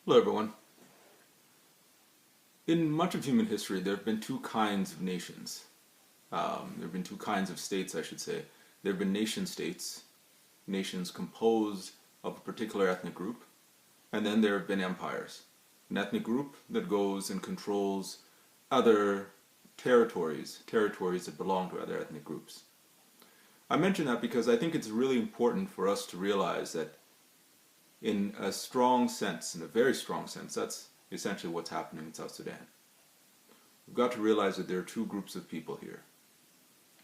Hello everyone. In much of human history, there have been two kinds of nations. There have been two kinds of states, I should say. There have been nation states, nations composed of a particular ethnic group, and then there have been empires. An ethnic group that goes and controls other territories that belong to other ethnic groups. I mention that because I think it's really important for us to realize that in a strong sense, in a very strong sense, that's essentially what's happening in South Sudan. We've got to realize that there are two groups of people here.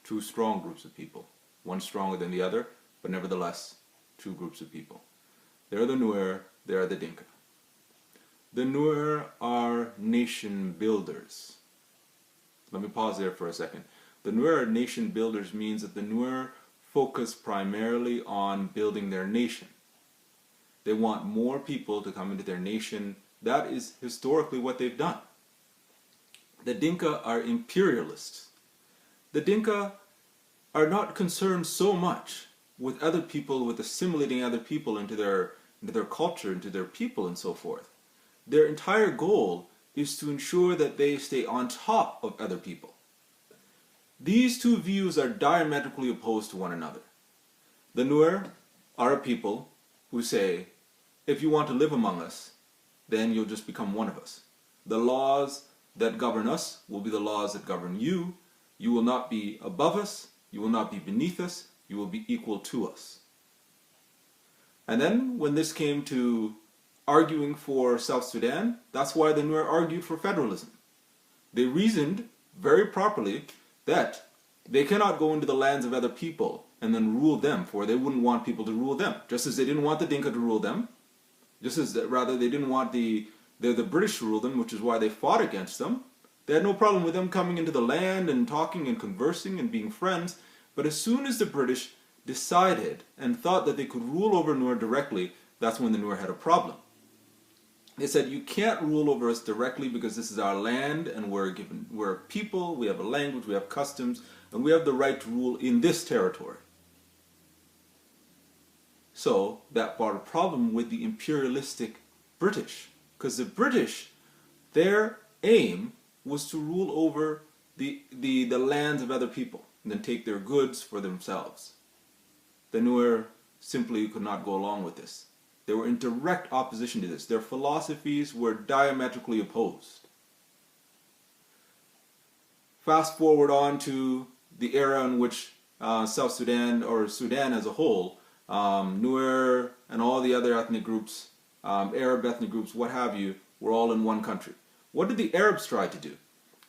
Two strong groups of people. One stronger than the other, but nevertheless, two groups of people. They're the Nuer, they are the Dinka. The Nuer are nation builders. Let me pause there for a second. The Nuer nation builders means that the Nuer focus primarily on building their nation. They want more people to come into their nation. That is historically what they've done. The Dinka are imperialists. The Dinka are not concerned so much with other people, with assimilating other people into their culture, into their people and so forth. Their entire goal is to ensure that they stay on top of other people. These two views are diametrically opposed to one another. The Nuer are a people who say, if you want to live among us, then you'll just become one of us. The laws that govern us will be the laws that govern you. You will not be above us, you will not be beneath us, you will be equal to us. And then when this came to arguing for South Sudan, that's why the Nuer argued for federalism. They reasoned very properly that they cannot go into the lands of other people and then rule them, for they wouldn't want people to rule them. Just as they didn't want the Dinka to rule them, just as rather they didn't want the British to rule them, which is why they fought against them. They had no problem with them coming into the land and talking and conversing and being friends. But as soon as the British decided and thought that they could rule over Nuer directly, that's when the Nuer had a problem. They said, you can't rule over us directly because this is our land and we're a people, we have a language, we have customs, and we have the right to rule in this territory. So that brought a problem with the imperialistic British, because the British, their aim was to rule over the lands of other people and then take their goods for themselves. The Nuer simply could not go along with this. They were in direct opposition to this. Their philosophies were diametrically opposed. Fast forward on to the era in which South Sudan, or Sudan as a whole, Nuer and all the other ethnic groups, Arab ethnic groups, what have you, were all in one country. What did the Arabs try to do?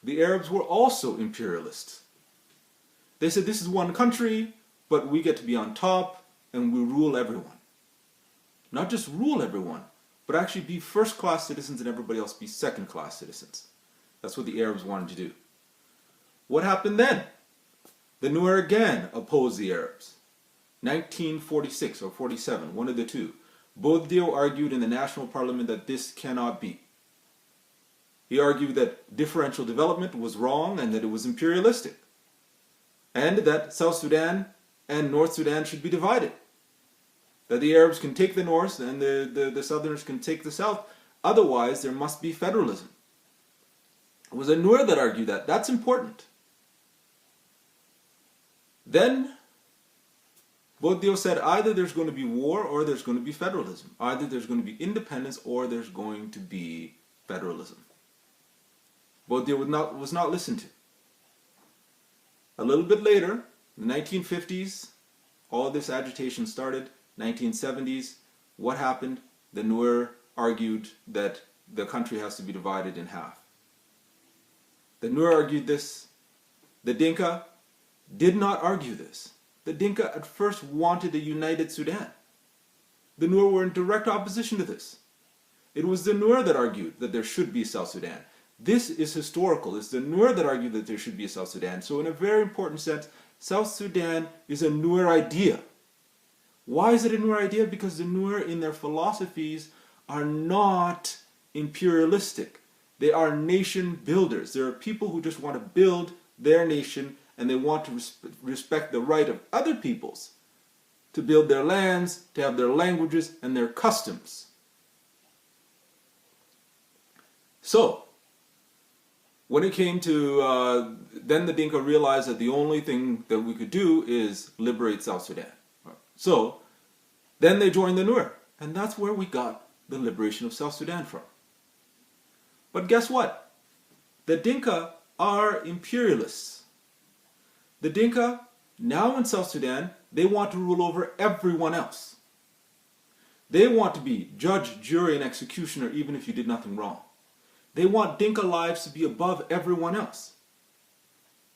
The Arabs were also imperialists. They said, this is one country, but we get to be on top and we rule everyone. Not just rule everyone, but actually be first-class citizens and everybody else be second-class citizens. That's what the Arabs wanted to do. What happened then? The Nuer again opposed the Arabs. 1946 or 47, one of the two. Bourdieu argued in the National Parliament that this cannot be. He argued that differential development was wrong and that it was imperialistic. And that South Sudan and North Sudan should be divided. That the Arabs can take the North and the Southerners can take the South. Otherwise, there must be federalism. It was a Nuer that argued that. That's important. Then, Bourdieu said either there's going to be war or there's going to be federalism. Either there's going to be independence or there's going to be federalism. Bourdieu was not listened to. A little bit later, in the 1950s, all this agitation started. 1970s, what happened? The Nuer argued that the country has to be divided in half. The Nuer argued this. The Dinka did not argue this. The Dinka at first wanted a united Sudan. The Nuer were in direct opposition to this. It was the Nuer that argued that there should be South Sudan. This is historical. It's the Nuer that argued that there should be a South Sudan. So in a very important sense, South Sudan is a Nuer idea. Why is it a Nuer idea? Because the Nuer in their philosophies are not imperialistic. They are nation builders. There are people who just want to build their nation and they want to respect the right of other peoples to build their lands, to have their languages and their customs. So, when it came to, then the Dinka realized that the only thing that we could do is liberate South Sudan. So, then they joined the Nuer, and that's where we got the liberation of South Sudan from. But guess what? The Dinka are imperialists. The Dinka, now in South Sudan, they want to rule over everyone else. They want to be judge, jury, and executioner even if you did nothing wrong. They want Dinka lives to be above everyone else.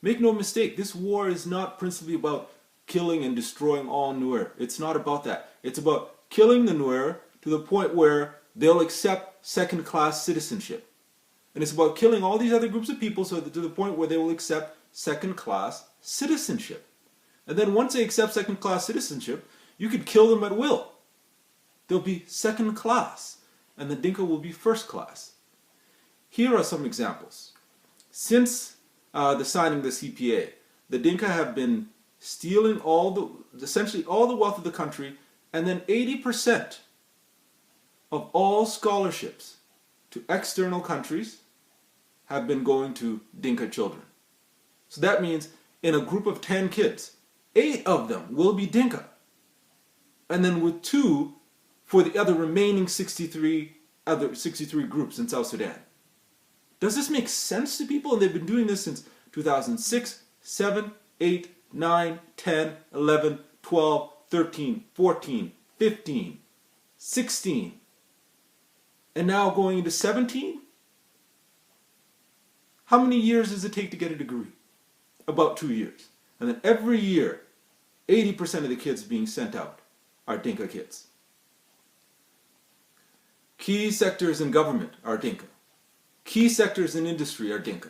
Make no mistake, this war is not principally about killing and destroying all Nuer. It's not about that. It's about killing the Nuer to the point where they'll accept second-class citizenship. And it's about killing all these other groups of people so that to the point where they will accept second-class citizenship. And then once they accept second-class citizenship, you could kill them at will. They'll be second class, and the Dinka will be first class. Here are some examples. Since the signing of the CPA, the Dinka have been stealing essentially all the wealth of the country, and then 80% of all scholarships to external countries have been going to Dinka children. So that means in a group of 10 kids, 8 of them will be Dinka. And then with 2 for the other remaining 63 groups in South Sudan. Does this make sense to people? And they've been doing this since 2006, 7, 8, 9, 10, 11, 12, 13, 14, 15, 16, and now going into 17? How many years does it take to get a degree? About 2 years. And then every year, 80% of the kids being sent out are Dinka kids. Key sectors in government are Dinka. Key sectors in industry are Dinka.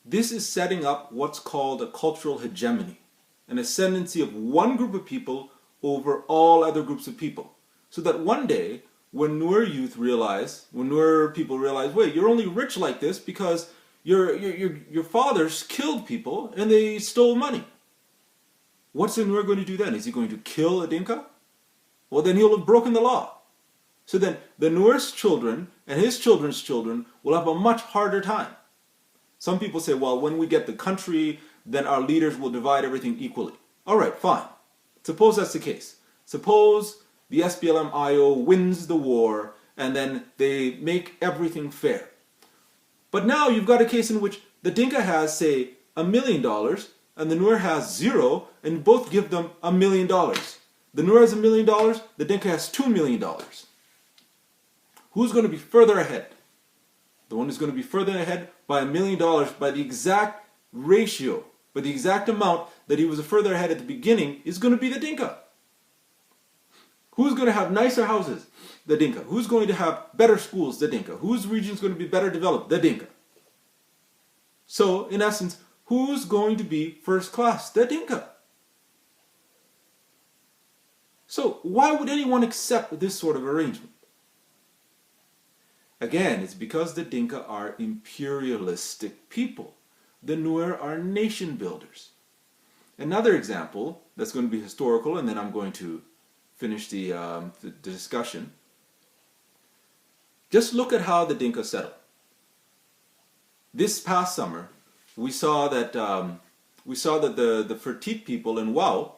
This is setting up what's called a cultural hegemony, an ascendancy of one group of people over all other groups of people. So that one day, when Nuer people realize, wait, you're only rich like this because your fathers killed people and they stole money. What's the Nuer going to do then? Is he going to kill a Dinka? Well, then he'll have broken the law. So then the Nuer's children and his children's children will have a much harder time. Some people say, well, when we get the country, then our leaders will divide everything equally. All right, fine. Suppose that's the case. Suppose the SPLM-IO wins the war and then they make everything fair. But now you've got a case in which the Dinka has, say, $1 million and the Nuer has 0, and both give them $1 million. The Nuer has $1 million, the Dinka has $2 million. Who's going to be further ahead? The one who's going to be further ahead by $1 million by the exact ratio, by the exact amount that he was further ahead at the beginning is going to be the Dinka. Who's going to have nicer houses? The Dinka. Who's going to have better schools? The Dinka. Whose region is going to be better developed? The Dinka. So, in essence, who's going to be first class? The Dinka. So, why would anyone accept this sort of arrangement? Again, it's because the Dinka are imperialistic people. The Nuer are nation builders. Another example that's going to be historical, and then I'm going to finish the discussion. Just look at how the Dinka settled. This past summer, we saw that the Fertit people in Wau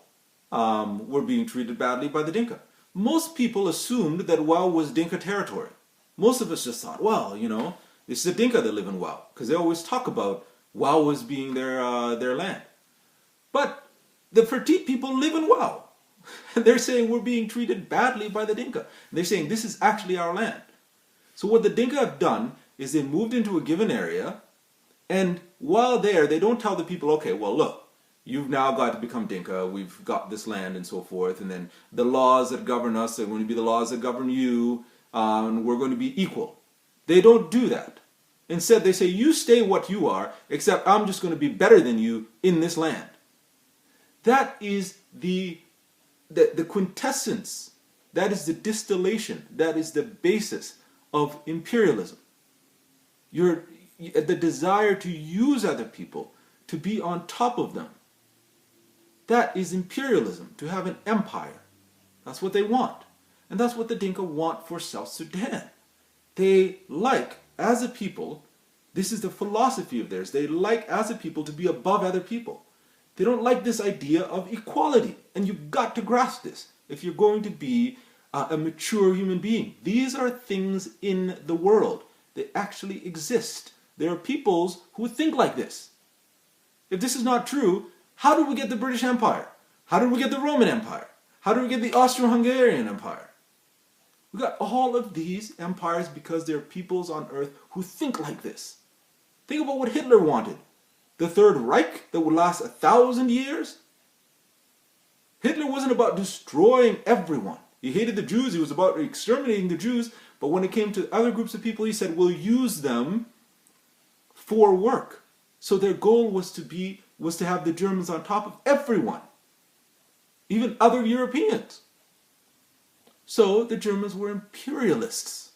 were being treated badly by the Dinka. Most people assumed that Wau was Dinka territory. Most of us just thought, well, you know, it's the Dinka that live in Wau, because they always talk about Wau as being their land. But the Fertit people live in Wau. And they're saying we're being treated badly by the Dinka. They're saying this is actually our land. So what the Dinka have done is they moved into a given area, and while there, they don't tell the people, okay, well, look, you've now got to become Dinka, we've got this land and so forth, and then the laws that govern us are going to be the laws that govern you, and we're going to be equal. They don't do that. Instead, they say, you stay what you are, except I'm just going to be better than you in this land. That is the quintessence, that is the distillation, that is the basis of imperialism. The desire to use other people, to be on top of them. That is imperialism, to have an empire. That's what they want. And that's what the Dinka want for South Sudan. they like, as a people, this is the philosophy of theirs, they like, as a people, to be above other people. They don't like this idea of equality. And you've got to grasp this if you're going to be a mature human being. These are things in the world. They actually exist. There are peoples who think like this. If this is not true, how did we get the British Empire? How did we get the Roman Empire? How did we get the Austro-Hungarian Empire? We got all of these empires because there are peoples on earth who think like this. Think about what Hitler wanted. The Third Reich that would last 1,000 years? Hitler wasn't about destroying everyone. He hated the Jews, he was about exterminating the Jews, but when it came to other groups of people, he said, we'll use them for work. So their goal was to have the Germans on top of everyone, even other Europeans. So the Germans were imperialists.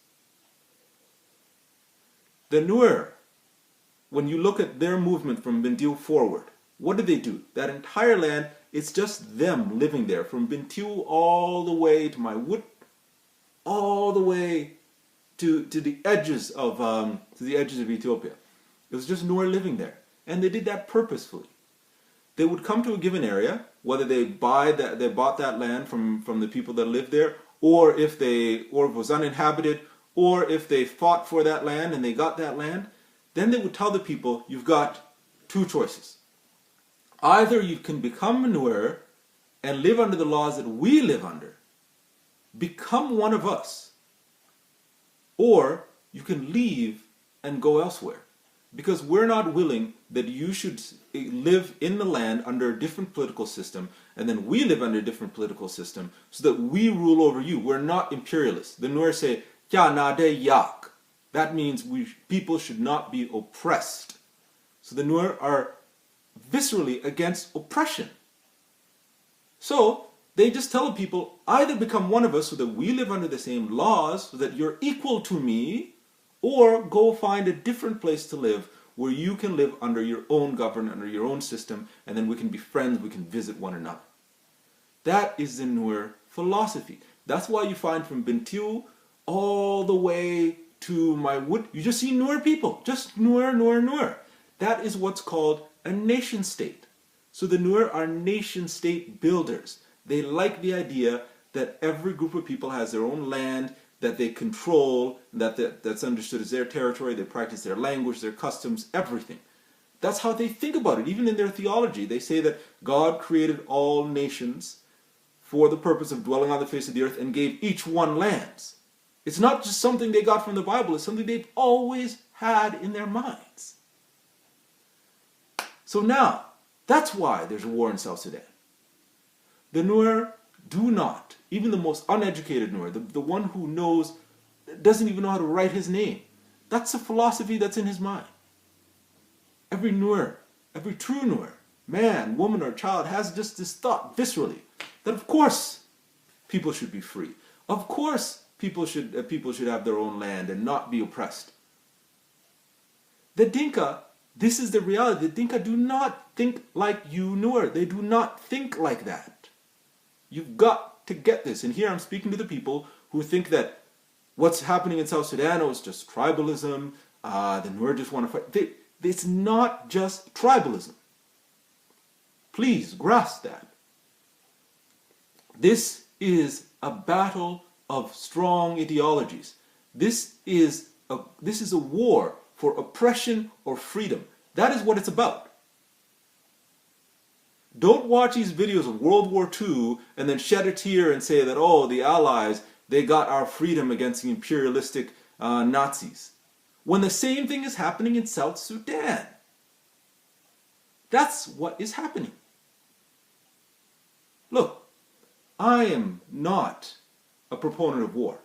The Nuer, when you look at their movement from Bentiu forward, what did they do? That entire land, it's just them living there, from Bentiu all the way to Maiwut, all the way to the edges of Ethiopia. It was just Nuer living there, and they did that purposefully. They would come to a given area, whether they bought that land from the people that lived there, or if it was uninhabited, or if they fought for that land and they got that land. Then they would tell the people, you've got two choices. Either you can become a Nuer and live under the laws that we live under, become one of us, or you can leave and go elsewhere. Because we're not willing that you should live in the land under a different political system, and then we live under a different political system, so that we rule over you. We're not imperialists. The Nuer say, "Kya na de yak." That means people should not be oppressed. So the Nuer are viscerally against oppression. So they just tell the people, either become one of us so that we live under the same laws, so that you're equal to me, or go find a different place to live where you can live under your own government, under your own system, and then we can be friends, we can visit one another. That is the Nuer philosophy. That's why you find from Bentiu all the way to Maiwut, you just see Nuer people, just Nuer, Nuer, Nuer. That is what's called a nation state. So the Nuer are nation state builders. They like the idea that every group of people has their own land, that they control, that's understood as their territory, they practice their language, their customs, everything. That's how they think about it. Even in their theology, they say that God created all nations for the purpose of dwelling on the face of the earth and gave each one lands. It's not just something they got from the Bible, it's something they've always had in their minds. So now, that's why there's a war in South Sudan. The Nuer do not, even the most uneducated Nuer, the one who doesn't even know how to write his name, that's a philosophy that's in his mind. Every Nuer, every true Nuer, man, woman, or child has just this thought viscerally that of course people should be free. Of course people should have their own land and not be oppressed. The Dinka, this is the reality. The Dinka do not think like you Nuer. They do not think like that. You've got to get this. And here I'm speaking to the people who think that what's happening in South Sudan is just tribalism. The Nuer just want to fight. It's not just tribalism. Please grasp that. This is a battle of strong ideologies. This is a war for oppression or freedom. That is what it's about. Don't watch these videos of World War II and then shed a tear and say that, oh, the Allies, they got our freedom against the imperialistic Nazis. When the same thing is happening in South Sudan. That's what is happening. Look, I am not a proponent of war.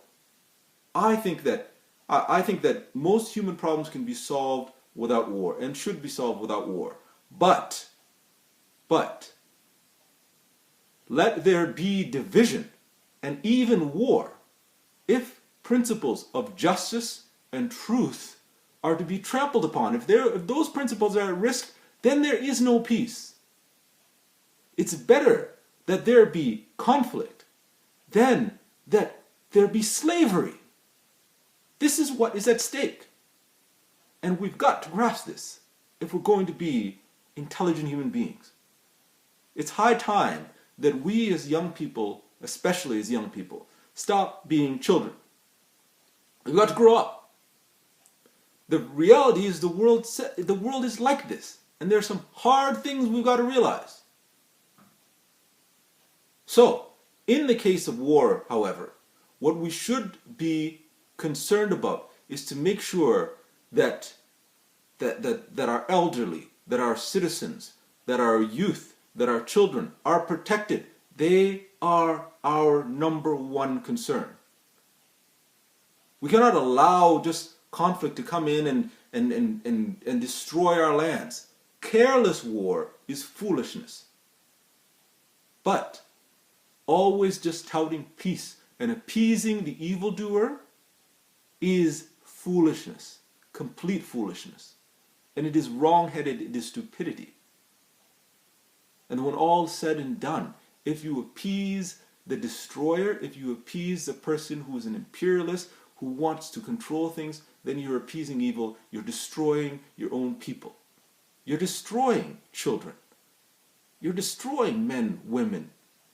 I think that most human problems can be solved without war and should be solved without war. But let there be division and even war if principles of justice and truth are to be trampled upon. If those principles are at risk, then there is no peace. It's better that there be conflict than that there be slavery. This is what is at stake. And we've got to grasp this if we're going to be intelligent human beings. It's high time that we as young people, especially as young people, stop being children. We've got to grow up. The reality is the world is like this. And there are some hard things we've got to realize. So, in the case of war, however, what we should be concerned about is to make sure that our elderly, that our citizens, that our youth, that our children are protected. They are our number one concern. We cannot allow just conflict to come in and destroy our lands. Careless war is foolishness. But always just touting peace and appeasing the evildoer is foolishness, complete foolishness. And it is wrong-headed, it is stupidity. And when all is said and done, if you appease the destroyer, if you appease the person who is an imperialist, who wants to control things, then you're appeasing evil, you're destroying your own people. You're destroying children. You're destroying men, women.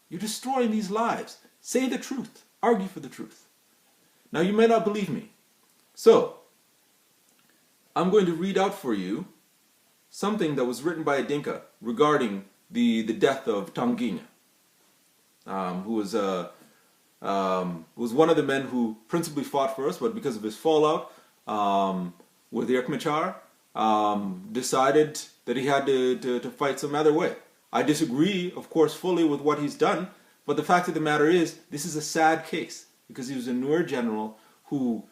You're destroying these lives. Say the truth. Argue for the truth. Now you may not believe me. So, I'm going to read out for you something that was written by a Dinka regarding the death of Tanginya, who was one of the men who principally fought for us, but because of his fallout with Riek Machar, decided that he had to fight some other way. I disagree, of course, fully with what he's done, but the fact of the matter is, this is a sad case, because he was a Nuer general who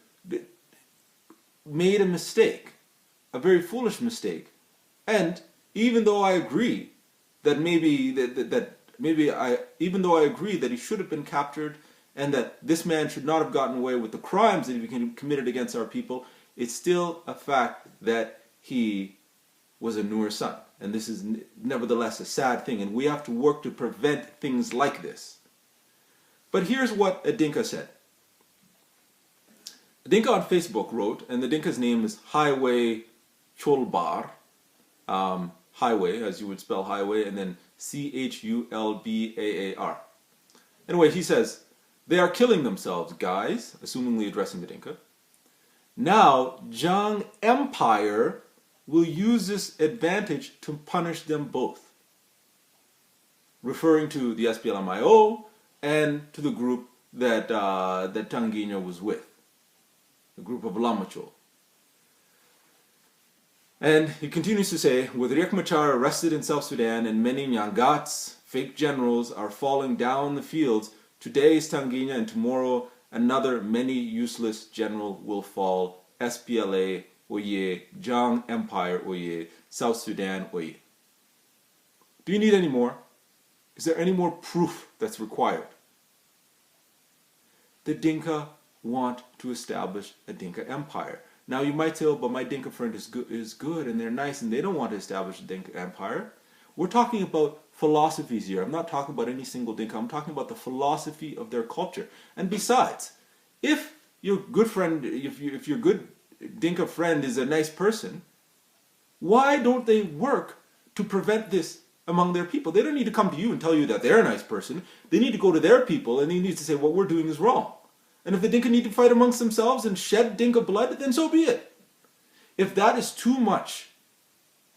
made a mistake, a very foolish mistake, and even though I agree that even though I agree that he should have been captured and that this man should not have gotten away with the crimes that he committed against our people, it's still a fact that he was a Nuer son. And this is nevertheless a sad thing, and we have to work to prevent things like this. But here's what a Dinka said. A Dinka on Facebook wrote, and the Dinka's name is Highway Cholbar, highway, as you would spell highway, and then Chulbaar. Anyway, he says, they are killing themselves, guys, assumingly addressing the Dinka. Now, Jiang Empire will use this advantage to punish them both, referring to the SPLM-IO and to the group that Tanginya was with, the group of Lamachol. And he continues to say, with Riek Machar arrested in South Sudan and many Nyangats, fake generals, are falling down the fields, today is Tanginya and tomorrow another many useless general will fall. SPLA, oye, Jiang Empire, oye, South Sudan, oye. Do you need any more? Is there any more proof that's required? The Dinka want to establish a Dinka empire. Now you might say, oh, but my Dinka friend is good and they're nice and they don't want to establish a Dinka empire. We're talking about philosophies here. I'm not talking about any single Dinka. I'm talking about the philosophy of their culture. And besides, if your good friend, if your good Dinka friend is a nice person, why don't they work to prevent this among their people? They don't need to come to you and tell you that they're a nice person. They need to go to their people and they need to say what we're doing is wrong. And if the Dinka need to fight amongst themselves and shed Dinka blood, then so be it. If that is too much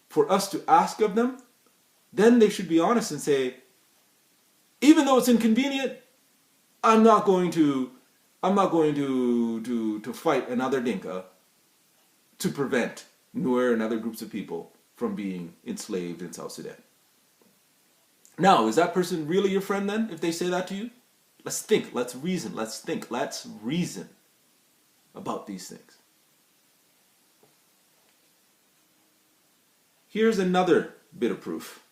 for us to ask of them, then they should be honest and say, even though it's inconvenient, I'm not going to fight another Dinka to prevent Nuer and other groups of people from being enslaved in South Sudan. Now, is that person really your friend then, if they say that to you? Let's think, let's reason, let's reason about these things. Here's another bit of proof.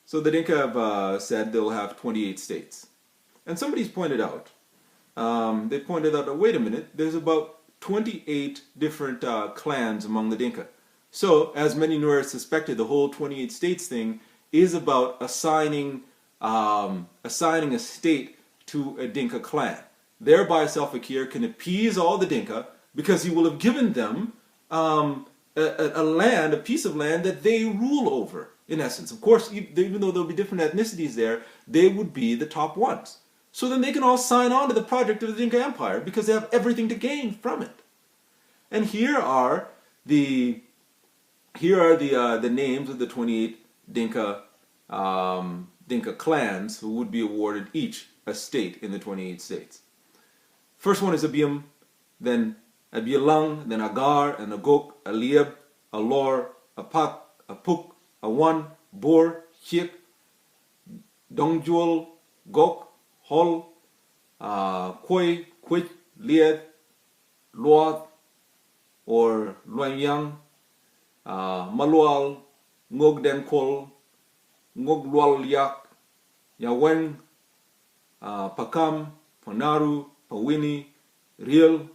So the Dinka have said they'll have 28 states. And somebody's pointed out, wait a minute, there's about 28 different clans among the Dinka. So, as many Nuer suspected, the whole 28 states thing is about assigning a state to a Dinka clan. thereby Salva Kiir can appease all the Dinka because he will have given them a land, a piece of land that they rule over, in essence. Of course, even though there'll be different ethnicities there, they would be the top ones. So then they can all sign on to the project of the Dinka Empire because they have everything to gain from it. And here are the names of the 28 Dinka clans who would be awarded each a state in the 28 states. First one is Abiam, then Abialang, then Agar, and Agok, Aliab, Alor, Apak, Apuk, Awan, Bor, Hik, Dongjuel, Gok, Hol, Koi, Kwit, Liad, Luat, or Luanyang, Malual, Ngog Denkol, Ngog Lual Yak, Yaweng, Pakam, Panaru, Pawini, Riel,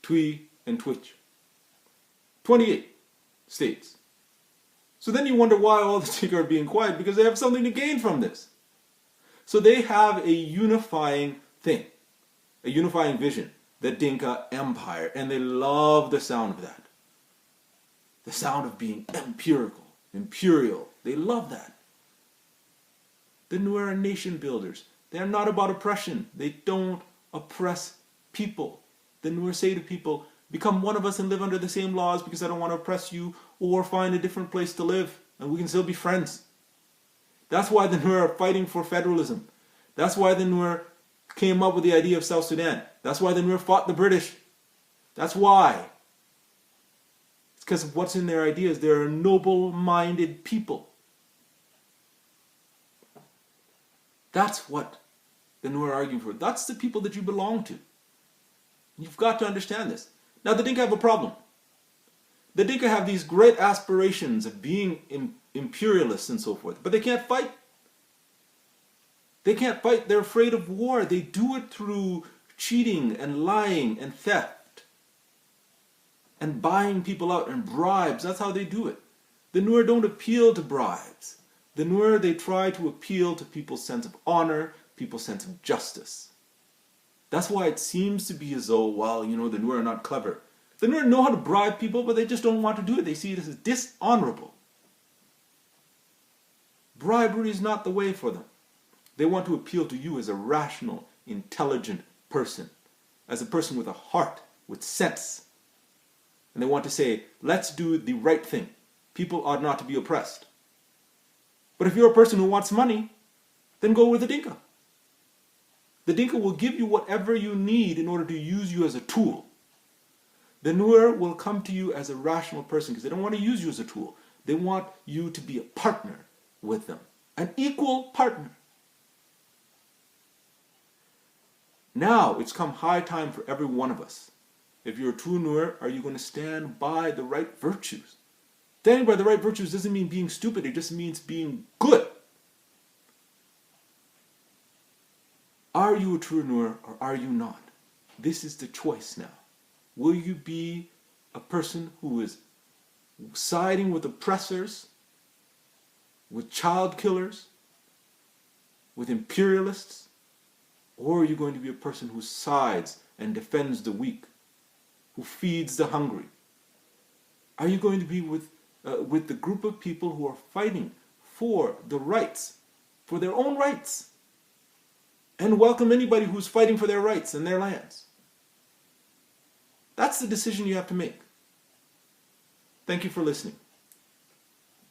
Twi, and Twitch. 28 states. So then you wonder why all the Dinka are being quiet, because they have something to gain from this. So they have a unifying thing, a unifying vision, the Dinka Empire, and they love the sound of that. The sound of being imperial. They love that. The Nuer are nation builders. They are not about oppression. They don't oppress people. The Nuer say to people, become one of us and live under the same laws because I don't want to oppress you, or find a different place to live and we can still be friends. That's why the Nuer are fighting for federalism. That's why the Nuer came up with the idea of South Sudan. That's why the Nuer fought the British. That's why. It's because of what's in their ideas. They're noble-minded people. That's what the Nuer are arguing for. That's the people that you belong to. You've got to understand this. Now the Dinka have a problem. The Dinka have these great aspirations of being imperialists and so forth, but they can't fight. They can't fight. They're afraid of war. They do it through cheating and lying and theft and buying people out and bribes. That's how they do it. The Nuer don't appeal to bribes. The Nuer, they try to appeal to people's sense of honor, people's sense of justice. That's why it seems to be as though, well, the Nuer are not clever. The Nuer know how to bribe people, but they just don't want to do it. They see it as dishonorable. Bribery is not the way for them. They want to appeal to you as a rational, intelligent person, as a person with a heart, with sense. And they want to say, let's do the right thing. People ought not to be oppressed. But if you're a person who wants money, then go with the Dinka. The Dinka will give you whatever you need in order to use you as a tool. The Nuer will come to you as a rational person because they don't want to use you as a tool. They want you to be a partner with them, an equal partner. Now it's come high time for every one of us. If you're a true Nuer, are you going to stand by the right virtues? Standing by the right virtues doesn't mean being stupid, it just means being good. Are you a true Nuer or are you not? This is the choice now. Will you be a person who is siding with oppressors, with child killers, with imperialists? Or are you going to be a person who sides and defends the weak, who feeds the hungry? Are you going to be with the group of people who are fighting for the rights, for their own rights, and welcome anybody who's fighting for their rights and their lands? That's the decision you have to make. Thank you for listening.